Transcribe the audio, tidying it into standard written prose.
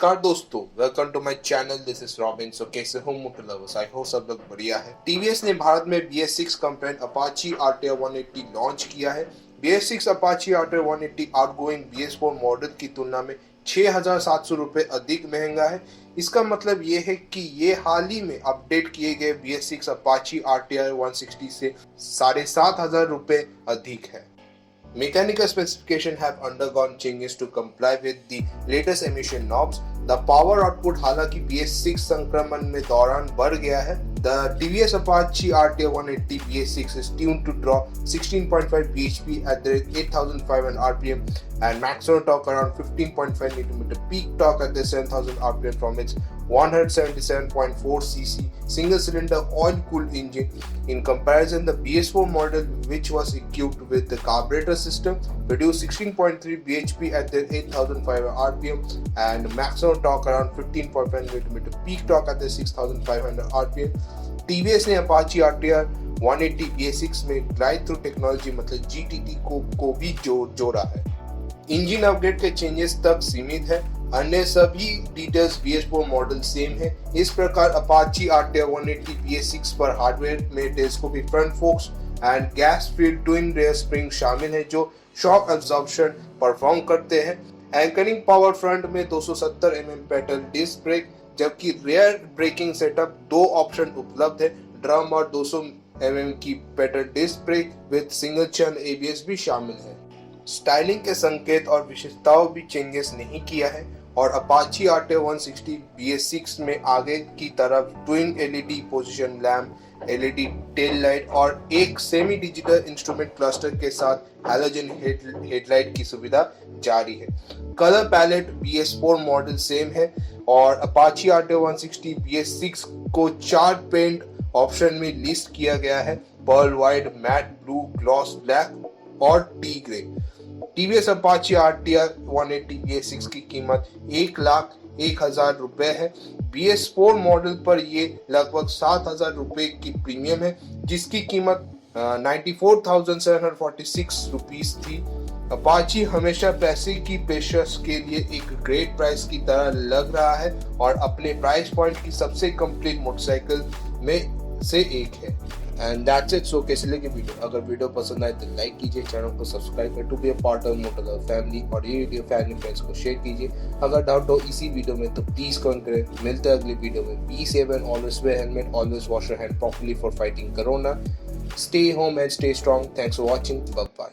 नमस्कार दोस्तों, welcome to my channel. This is Robin. So कैसे हो मोटो लवर्स? आई होप सब लोग बढ़िया है। टीवीएस ने भारत में BS6 complaint Apache RTR 180 launch किया है। BS6 Apache RTR 180 outgoing BS4 model की तुलना में 6,700 रुपए अधिक महंगा है। इसका मतलब ये है कि ये हाल ही में अपडेट किए गए BS6 अपाची RTR 160 से 7,500 रुपए अधिक है। Mechanical specifications have undergone changes to comply with the latest emission norms. The power output हालांकि BS6 संक्रमण में दौरान बढ़ गया है। The TVS Apache RTR 180 BS6 is tuned to draw 16.5 bhp at the 8,500 RPM and maximum torque around 15.5 Nm, peak torque at the 7,000 RPM from its 177.4 cc single-cylinder oil-cooled engine. In comparison, the BS4 model, which was equipped with the carburetor system, produced 16.3 bhp at the 8,500 RPM and maximum torque around 15.5 Nm, peak torque at the 6,500 RPM. TVS ने Apache RTR 180 BS6 में glide through technology मतलब GTT को भी जोड़ा है। Engine upgrade के changes तक सीमित है, अन्य सभी डिटेल्स BS4 मॉडल सेम है। इस प्रकार Apache RTR 180 BS6 पर हार्डवेयर में telescopic front forks and gas filled twin rear spring शामिल है जो शॉक एब्जॉर्प्शन परफॉर्म करते हैं। एंकरिंग पावर फ्रंट में 270 mm पेडल डिस्क ब्रेक, जबकि रेयर ब्रेकिंग सेटअप 2 ऑप्शन उपलब्ध है, ड्रम और 200 mm की petal disc brake with single channel ABS भी शामिल है। स्टाइलिंग के संकेत और विशेषताओं भी चेंजेस नहीं किया है और Apache RTR 160 BS6 में आगे की तरफ twin LED position lamp, LED tail light और एक सेमी डिजिटल इंस्ट्रूमेंट क्लस्टर के साथ हैलोजन हेडलाइट की सुविधा जारी है। Colour palette BS4 model same है और Apache RTR 160 BS6 को 4 पेंट ऑप्शन में लिस्ट किया गया है: pearl white, matte blue, gloss black और T grey. TVS Apache RTR 180 BS6 की कीमत 1,01,000 रुपए है। BS4 मॉडल पर ये लगभग 7,000 रुपए की प्रीमियम है, जिसकी कीमत 94,746 रुपीस थी। अपाची हमेशा पैसे की पेशकश के लिए एक ग्रेट प्राइस की तरह लग रहा है और अपने प्राइस पॉइंट की सबसे कंप्लीट मोटरसाइकिल में से एक है। And that's it. सो कैसे लगे वीडियो? अगर वीडियो पसंद आए तो लाइक कीजिए, चैनल को सब्सक्राइब कर to be a part of Moto Love family और ये वीडियो फैमिली फ्रेंड्स को शेयर कीजिए। अगर डाउट हो इसी वीडियो में तो प्लीज कमेंट करें। मिलते हैं अगले वीडियो में। Be safe and always wear helmet, always wash your hand properly for fighting corona. Stay home and stay strong. Thanks for watching. Bye bye.